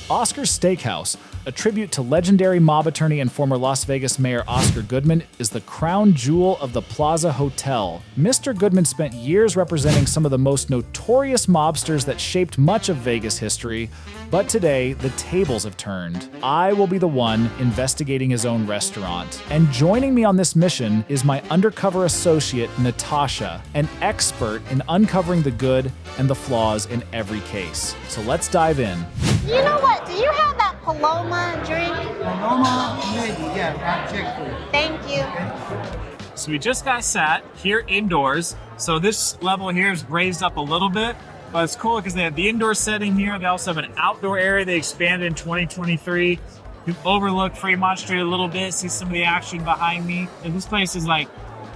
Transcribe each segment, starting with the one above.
Oscar's Steakhouse, a tribute to legendary mob attorney and former Las Vegas Mayor Oscar Goodman, is the crown jewel of the Plaza Hotel. Mr. Goodman spent years representing some of the most notorious mobsters that shaped much of Vegas history, but today the tables have turned. I will be the one investigating his own restaurant. And joining me on this mission is my undercover associate, Natasha, an expert in uncovering the good and the flaws in every case. So let's dive in. You know what? Do you have that Paloma drink? Paloma, maybe, yeah, I'll check for you. Thank you. So we just got sat here indoors. So this level here is raised up a little bit, but it's cool because they have the indoor setting here. They also have an outdoor area they expanded in 2023. You overlook Fremont Street a little bit, see some of the action behind me. And this place is like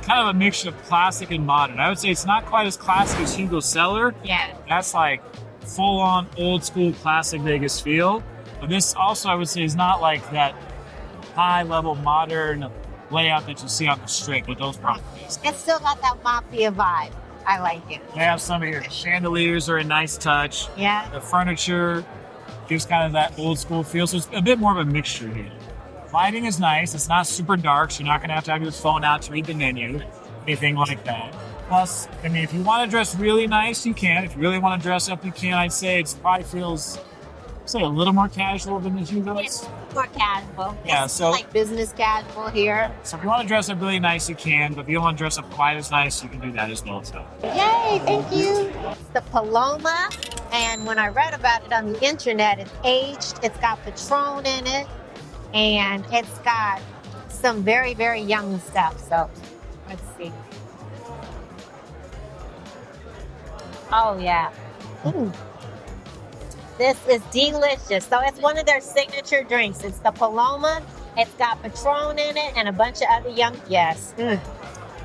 kind of a mixture of classic and modern. I would say it's not quite as classic as Hugo's Cellar. Yeah. That's like full-on old school classic Vegas feel. But this also, I would say, is not like that high-level modern layout that you see on the Strip with those properties. It's still got that mafia vibe. I like it. They have some of your chandeliers are a nice touch. Yeah. The furniture gives kind of that old school feel. So it's a bit more of a mixture here. Lighting is nice. It's not super dark, so you're not going to have your phone out to read the menu, anything like that. Plus, I mean, if you want to dress really nice, you can. If you really want to dress up, you can. I'd say it probably feels, say, a little more casual than the Hugo's. It's more casual. Yeah, It's so like business casual here. So if you want to dress up really nice, you can. But if you don't want to dress up quite as nice, you can do that as well. So Yay, thank you. It's the Paloma, and when I read about it on the internet, it's aged, it's got Patron in it, and it's got some very, very young stuff. So let's see. Oh, yeah. This is delicious. So it's one of their signature drinks. It's the Paloma. It's got Patron in it and a bunch of other young. Yes.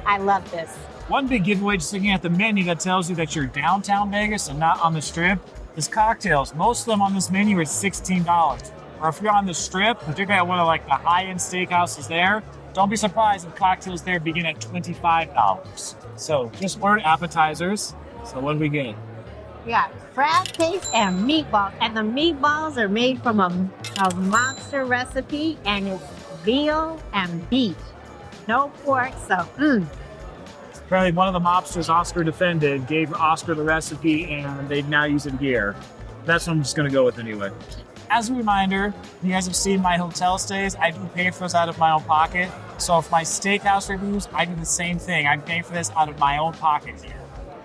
I love this. one big giveaway just looking at the menu that tells you that you're downtown Vegas and not on the Strip is cocktails. Most of them on this menu are $16. Or if you're on the Strip, particularly at one of like the high-end steakhouses there, don't be surprised if cocktails there begin at $25. So just order appetizers. So what do we get? We got crab cakes and meatballs. And the meatballs are made from a monster recipe, and it's veal and beef. No pork, so Apparently one of the mobsters Oscar defended gave Oscar the recipe, and they now use it here. That's what I'm just going to go with anyway. As a reminder, you guys have seen my hotel stays. I do pay for this out of my own pocket. So for my steakhouse reviews, I do the same thing. I pay for this out of my own pocket here.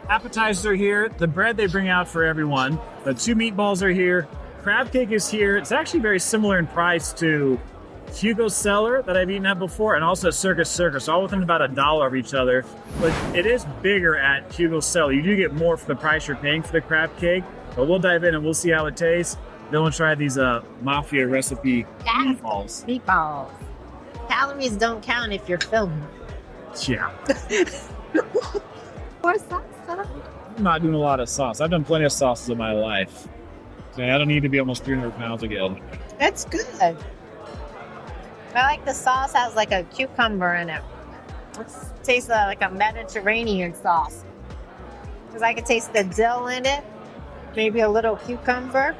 Appetizers are here. The bread they bring out for everyone. The 2 meatballs are here. Crab cake is here. It's actually very similar in price to Hugo's Cellar that I've eaten at before, and also Circus, all within about $1 of each other. But it is bigger at Hugo's Cellar. You do get more for the price you're paying for the crab cake, but we'll dive in and we'll see how it tastes. Then we'll try these mafia recipe meatballs. Meatballs. Calories don't count if you're filming. Yeah. Or sauce. I'm not doing a lot of sauce. I've done plenty of sauces in my life. So I don't need to be almost 300 pounds again. That's good. I like the sauce has like a cucumber in it. It tastes like a Mediterranean sauce. Because I can taste the dill in it, maybe a little cucumber,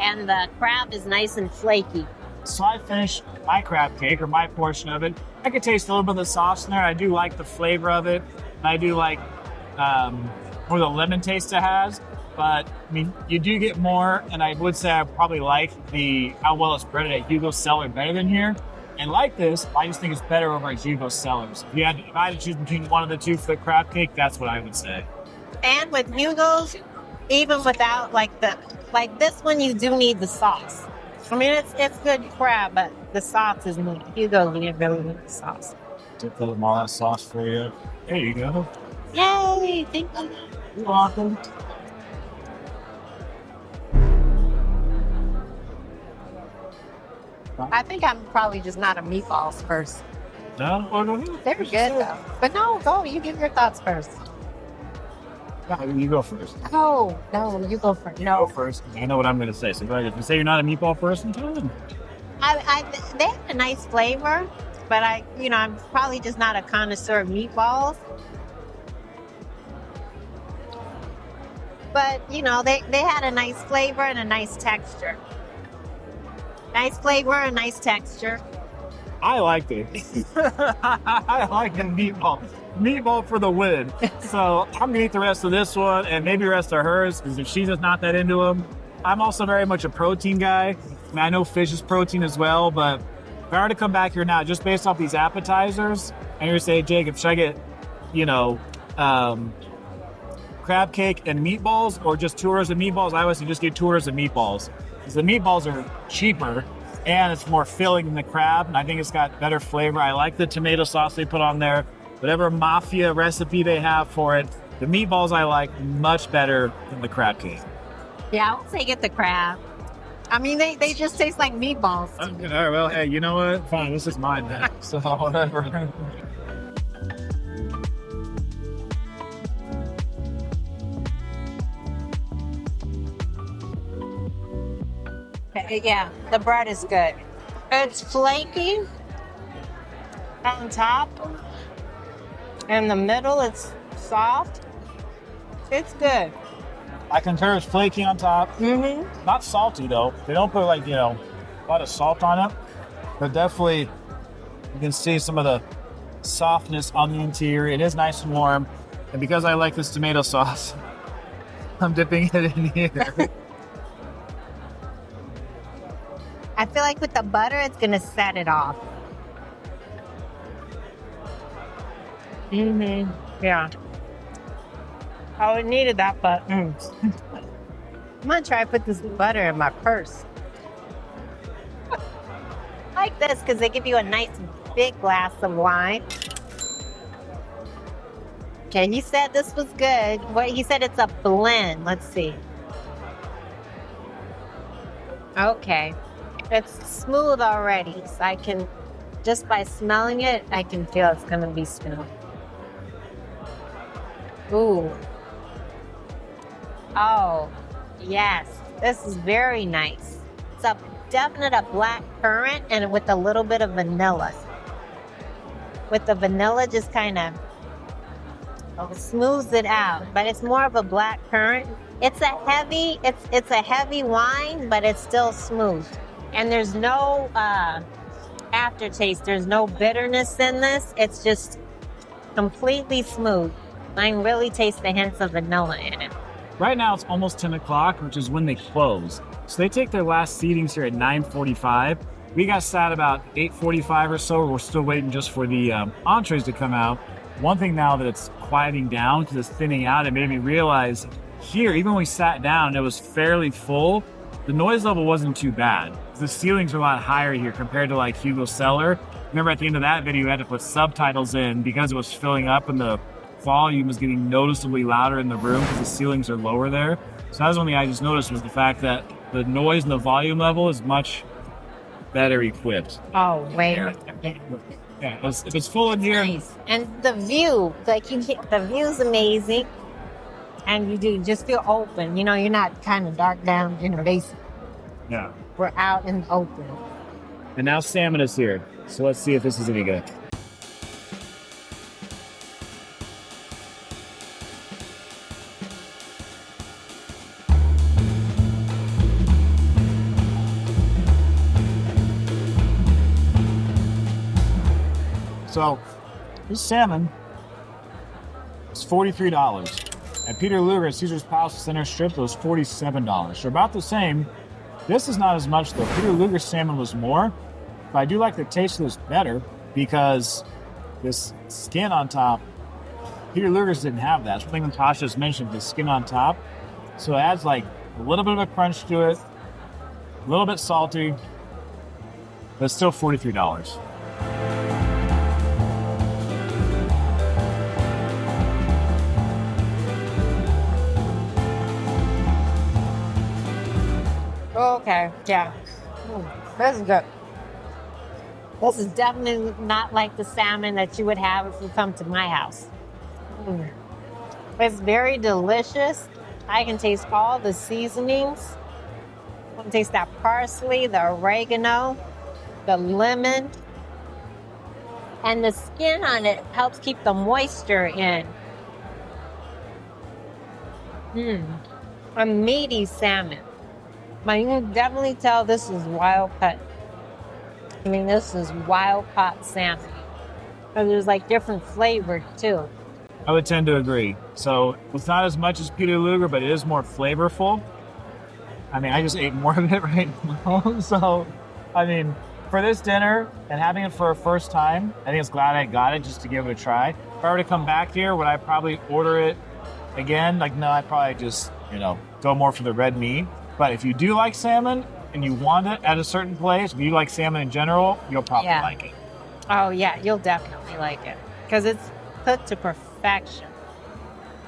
and the crab is nice and flaky. So I finished my crab cake, or my portion of it. I could taste a little bit of the sauce in there. I do like the flavor of it. And I do like more the lemon taste it has. But I mean, you do get more, and I would say I probably like how well it's breaded at Hugo's Cellar better than here. And like this, I just think it's better over at Hugo's Cellar. So if I had to choose between one of the two for the crab cake, that's what I would say. And with Hugo's, even without like this one, you do need the sauce. I mean, it's good crab, but the sauce is needed. Hugo's, you really need the sauce. Dip a little all that sauce for you. There you go. Yay! Thank you. You're welcome. I think I'm probably just not a meatballs first. No? Well, go ahead. They're good though. But no, go. You give your thoughts first. No, you go first. No, you go first. Go No. first. I know what I'm going to say. So go ahead. If you say you're not a meatball person, tell them. They have a nice flavor, but I'm probably just not a connoisseur of meatballs. But, they had a nice flavor and a nice texture. Nice flavor and nice texture. I liked it. I like the meatball. Meatball for the win. So I'm gonna eat the rest of this one and maybe the rest of hers, because if she's just not that into them. I'm also very much a protein guy. I mean, I know fish is protein as well, but if I were to come back here now, just based off these appetizers, and you're saying, Jacob, should I get, crab cake and meatballs, or just 2 orders of meatballs? I always say just get 2 orders of meatballs, because the meatballs are cheaper and it's more filling than the crab, and I think it's got better flavor. I like the tomato sauce they put on there. Whatever mafia recipe they have for it, the meatballs I like much better than the crab cake. Yeah, I would say get the crab. I mean, they just taste like meatballs. All right, well, hey, you know what? Fine, this is mine then. So whatever. Yeah, the bread is good. It's flaky on top. In the middle, it's soft. It's good. I concur, it's flaky on top. Mm-hmm. Not salty though. They don't put a lot of salt on it. But definitely you can see some of the softness on the interior. It is nice and warm. And because I like this tomato sauce, I'm dipping it in here. I feel like with the butter, it's going to set it off. Mm-hmm. Yeah. Oh, it needed that, but I'm going to try to put this butter in my purse. I like this because they give you a nice big glass of wine. Okay, he said this was good. He said it's a blend. Let's see. Okay. It's smooth already, so I can, just by smelling it, I can feel it's going to be smooth. Ooh. Oh, yes. This is very nice. It's a definite black currant and with a little bit of vanilla. With the vanilla just kind of smooths it out, but it's more of a black currant. It's a heavy wine, but it's still smooth. And there's no aftertaste. There's no bitterness in this. It's just completely smooth. I can really taste the hints of vanilla in it. Right now it's almost 10 o'clock, which is when they close. So they take their last seatings here at 9:45. We got sat about 8:45 or so. We're still waiting just for the entrees to come out. One thing now that it's quieting down because it's thinning out, it made me realize here, even when we sat down, it was fairly full. The noise level wasn't too bad. The ceilings are a lot higher here compared to like Hugo's Cellar. Remember at the end of that video, we had to put subtitles in because it was filling up and the volume was getting noticeably louder in the room because the ceilings are lower there. So that was one thing I just noticed, was the fact that the noise and the volume level is much better equipped. Oh, wait. Yeah, if it's full in here. Nice. And the view, the view's amazing. And you do just feel open. You know, you're not kind of dark down in the basement. Yeah. We're out in the open. And now salmon is here. So let's see if this is any good. So this salmon is $43. At Peter Luger at Caesar's Palace Center Strip, it was $47. So about the same. This is not as much though. Peter Luger's salmon was more, but I do like the taste of this better because this skin on top, Peter Luger's didn't have that. It's one thing Natasha just mentioned, the skin on top. So it adds like a little bit of a crunch to it, a little bit salty, but it's still $43. Okay, yeah. This is good. This is definitely not like the salmon that you would have if you come to my house. It's very delicious. I can taste all the seasonings. I can taste that parsley, the oregano, the lemon. And the skin on it helps keep the moisture in. A meaty salmon. But you can definitely tell this is wild cut. I mean, this is wild caught salmon. And there's like different flavors too. I would tend to agree. So it's not as much as Peter Luger, but it is more flavorful. I mean, I just ate more of it right now. So, I mean, for this dinner and having it for a first time, I think it's glad I got it just to give it a try. If I were to come back here, would I probably order it again? Like, no, I'd probably just, go more for the red meat. But if you do like salmon and you want it at a certain place, if you like salmon in general, you'll probably like it. Oh, yeah, you'll definitely like it. Because it's cooked to perfection.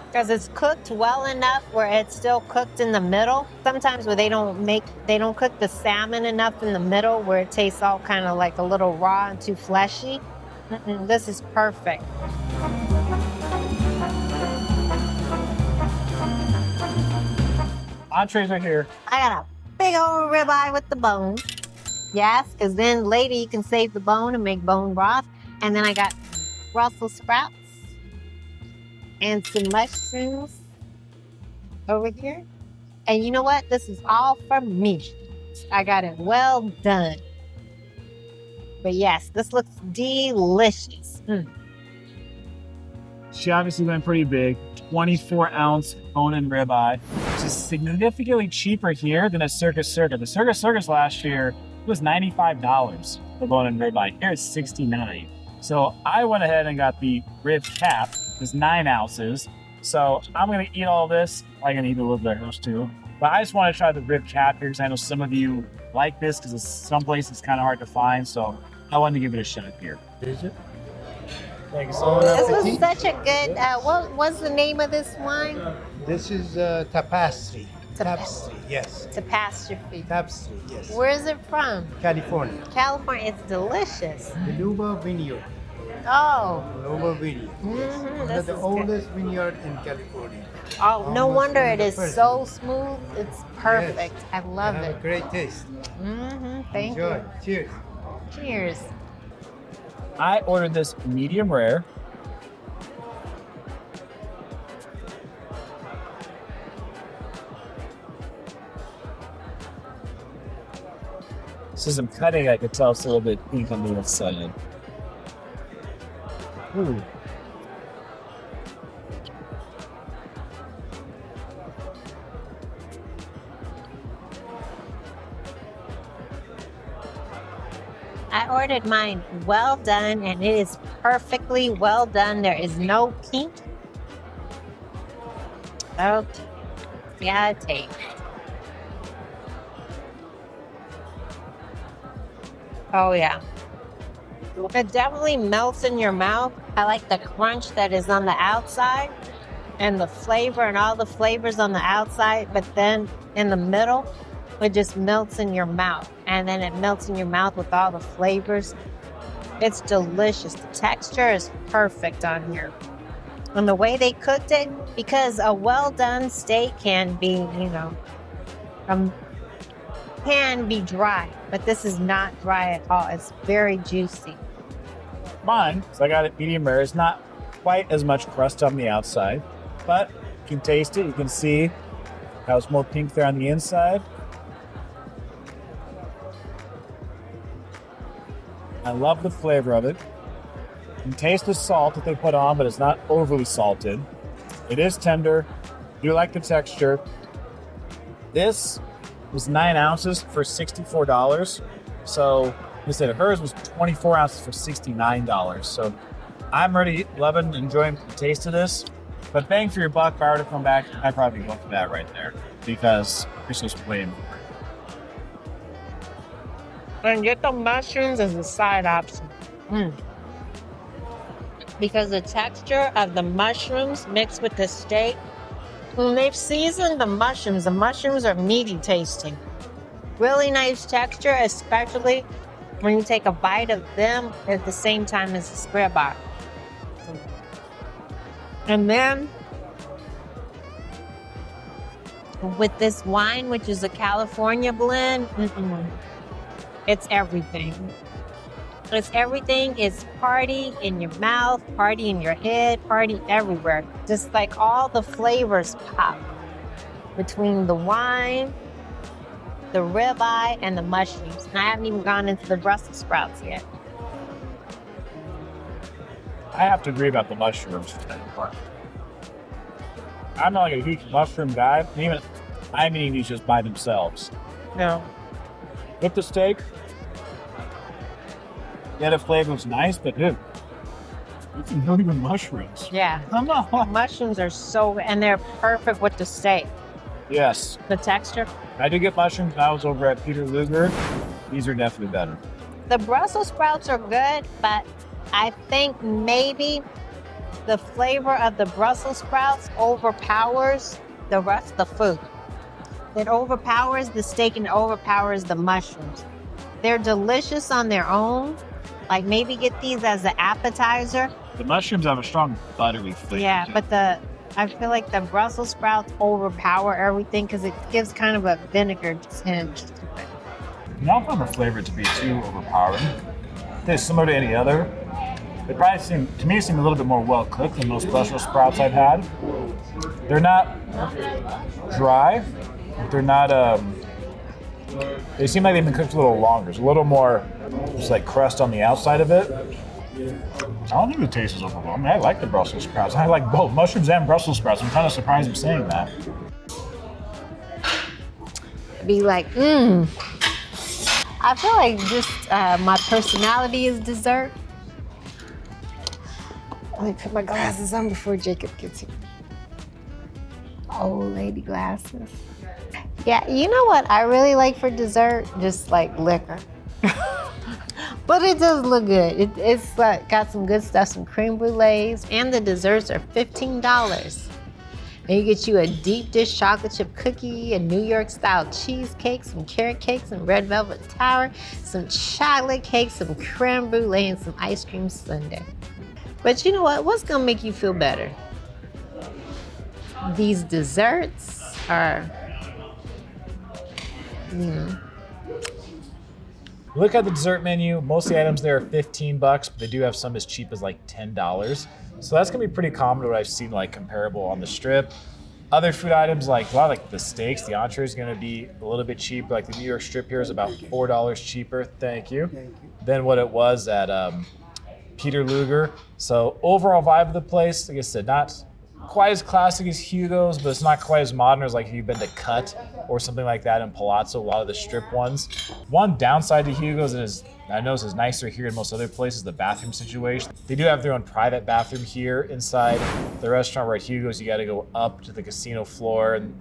Because it's cooked well enough where it's still cooked in the middle. Sometimes where they don't cook the salmon enough in the middle where it tastes all kind of like a little raw and too fleshy. This is perfect. Entrees are here. I got a big old ribeye with the bone. Yes, because then later you can save the bone and make bone broth. And then I got Brussels sprouts and some mushrooms over here. And you know what? This is all for me. I got it well done. But yes, this looks delicious. She obviously went pretty big. 24-ounce bone-in ribeye, which is significantly cheaper here than at Circus Circus. The Circus Circus last year was $95 for bone-in ribeye. Here it's $69. So I went ahead and got the rib cap. It's 9 ounces. So I'm going to eat all this. I'm going to eat a little bit of those too. But I just want to try the rib cap here because I know some of you like this because some places it's kind of hard to find. So I wanted to give it a shot here. Is it? Thank you so This was such a good, what's the name of this wine? This is tapestry. Tapestry, yes. Tapestry. Tapestry, yes. Where is it from? California. California. It's delicious. The Luba Vineyard. Oh. Luba Vineyard. Yes. One This of the is oldest vineyard in California. Oh, no Almost wonder one of it the is first. so smooth. It's perfect. Yes. I love Have it. a great taste. Thank Enjoy. you. Cheers. Cheers. I ordered this medium rare. So as I'm cutting, I could tell it's a little bit pink on the inside. Ooh. I ordered mine well done, and it is perfectly well done. There is no pink. Okay. Yeah, take. Oh, yeah. It definitely melts in your mouth. I like the crunch that is on the outside and the flavor and all the flavors on the outside, but then in the middle, it just melts in your mouth. And then it melts in your mouth with all the flavors. It's delicious. The texture is perfect on here. And the way they cooked it, because a well-done steak can be, can be dry, but this is not dry at all. It's very juicy. Mine, so I got it medium rare. It's not quite as much crust on the outside, but you can taste it. You can see how it's more pink there on the inside. I love the flavor of it. You can taste the salt that they put on, but it's not overly salted. It is tender. I do like the texture. This was 9 ounces for $64. So they said hers was 24 ounces for $69. So I'm really loving, enjoying the taste of this. But bang for your buck, if I were to come back, I'd probably go for that right there because it's just way more. And get the mushrooms as a side option. Because the texture of the mushrooms mixed with the steak, when they've seasoned the mushrooms are meaty tasting. Really nice texture, especially when you take a bite of them at the same time as the ribeye. And then with this wine, which is a California blend, it's everything. It's everything. It's party in your mouth, party in your head, party everywhere. Just like all the flavors pop between the wine, the ribeye, and the mushrooms. And I haven't even gone into the Brussels sprouts yet. I have to agree about the mushrooms. I'm not like a huge mushroom guy. Even I'm eating these just by themselves. No. With the steak, yeah, the flavor was nice, but dude, it's not even mushrooms. Yeah. I'm not. Mushrooms are so, and they're perfect with the steak. Yes, The texture. I did get mushrooms when I was over at Peter Luger. These are definitely better. The Brussels sprouts are good, but I think maybe the flavor of the Brussels sprouts overpowers the rest of the food. It overpowers the steak and overpowers the mushrooms. They're delicious on their own. Like maybe get these as an appetizer. The mushrooms have a strong buttery flavor. Yeah, too. but I feel like the Brussels sprouts overpower everything because it gives kind of a vinegar tinge to it. I don't find the flavor to be too overpowering. They're similar to any other. They probably seem a little bit more well cooked than most Brussels sprouts I've had. They're not dry. They're not. They seem like they've been cooked a little longer. There's a little more, just like crust on the outside of it. I don't think the taste is overwhelming. I like the Brussels sprouts. I like both mushrooms and Brussels sprouts. I'm kind of surprised I'm saying that. Be like, I feel like just my personality is dessert. Let me put my glasses on before Jacob gets here. Old lady glasses. Yeah, you know what I really like for dessert? Just like liquor. But it does look good. It's like got some good stuff, some creme brulees, and the desserts are $15. And you get you a deep dish chocolate chip cookie, a New York style cheesecake, some carrot cake, some red velvet tower, some chocolate cake, some creme brulee, and some ice cream sundae. But you know what? What's gonna make you feel better? These desserts are, Look at the dessert menu. Most of the items there are $15, but they do have some as cheap as like $10. So that's gonna be pretty common to what I've seen like comparable on the strip. Other food items like a lot of like the steaks, the entree is gonna be a little bit cheaper. Like the New York strip here is about $4 cheaper. Thank you. Than what it was at Peter Luger. So overall vibe of the place, like I said, not quite as classic as Hugo's, but it's not quite as modern as like if you've been to Cut or something like that in Palazzo, a lot of the strip ones. One downside to Hugo's is I notice is nicer here in most other places, the bathroom situation. They do have their own private bathroom here inside the restaurant, where at Hugo's you gotta go up to the casino floor, and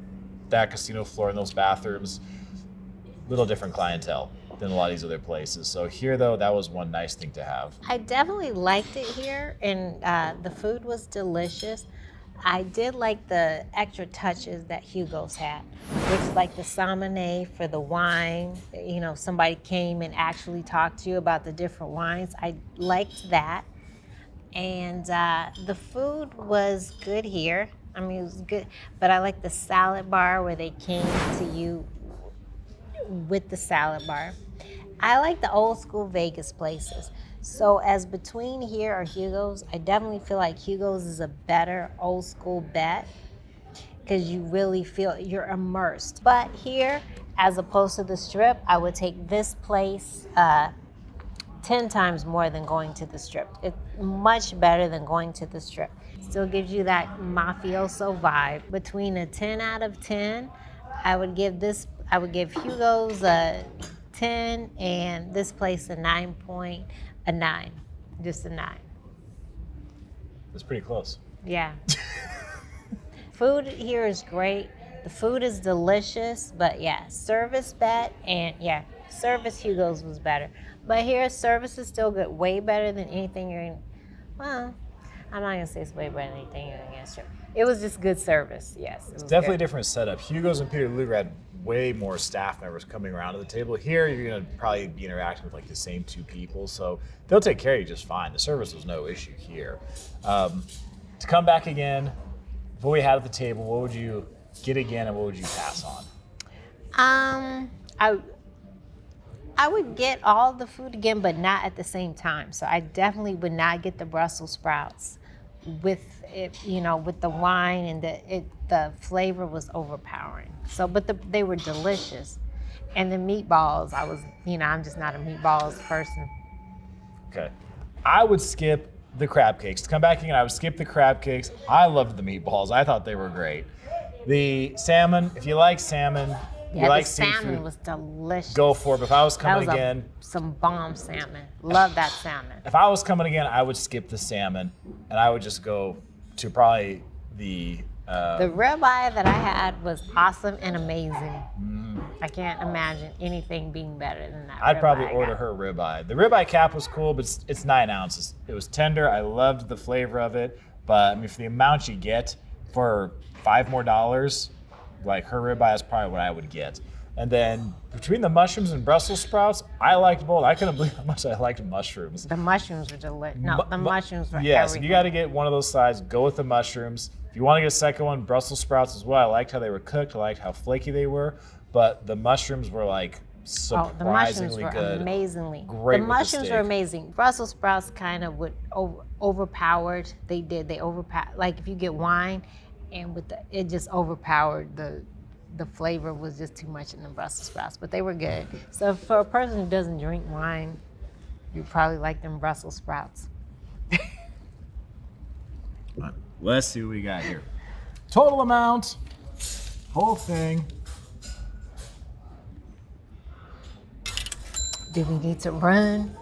that casino floor and those bathrooms, little different clientele than a lot of these other places. So here though, that was one nice thing to have. I definitely liked it here, and the food was delicious. I did like the extra touches that Hugo's had, which like the Sommelier for the wine. You know, somebody came and actually talked to you about the different wines. I liked that. And the food was good here. I mean, it was good, but I like the salad bar where they came to you with the salad bar. I like the old school Vegas places. So as between here or Hugo's, I definitely feel like Hugo's is a better old school bet because you really feel you're immersed. But here, as opposed to the strip, I would take this place 10 times more than going to the strip. It's much better than going to the strip. Still gives you that mafioso vibe. Between a 10 out of 10, I would give Hugo's a 10 and this place a 9. Just a 9. That's pretty close. Yeah. Food here is great. The food is delicious, but yeah, service bet, and yeah, service Hugo's was better. But here, service is still good, way better than anything you're in. Well, I'm not gonna say it's way better than anything you're in. Sure. It was just good service, yes. It's definitely a different setup. Hugo's and Peter Luger had way more staff members coming around to the table. Here, you're gonna probably be interacting with like the same 2 people, so they'll take care of you just fine. The service was no issue here. To come back again, what we had at the table, what would you get again and what would you pass on? I would get all the food again, but not at the same time. So I definitely would not get the Brussels sprouts with it, with the wine, and the flavor was overpowering. So, but they were delicious. And the meatballs, I'm just not a meatballs person. Okay. I would skip the crab cakes. To come back again, I would skip the crab cakes. I loved the meatballs. I thought they were great. The salmon, if you like salmon, Yeah, you like the salmon seafood, was delicious. go for it. But if I was That coming was again, some bomb salmon. Love that salmon. if I was coming again, I would skip the salmon and I would just go to probably the The ribeye that I had was awesome and amazing. I can't imagine anything being better than that. I'd ribeye probably I order got. her ribeye. The ribeye cap was cool, but it's 9 ounces. It was tender. I loved the flavor of it. But I mean, for the amount you get for $5 more, like her ribeye is probably what I would get. And then between the mushrooms and Brussels sprouts, I liked both. I couldn't believe how much I liked mushrooms. The mushrooms were delicious. No, the mushrooms were Yes, everything. if you got to get one of those sides, go with the mushrooms. If you want to get a second one, Brussels sprouts as well. I liked how they were cooked. I liked how flaky they were. But the mushrooms were like surprisingly the mushrooms were good. amazingly. Great The with the mushrooms were steak. amazing. Brussels sprouts kind of would overpowered. They overpowered. Like if you get wine, and it just overpowered the flavor was just too much in the Brussels sprouts. But they were good. So for a person who doesn't drink wine, you probably like them Brussels sprouts. Let's see what we got here. Total amount, whole thing. Do we need to run?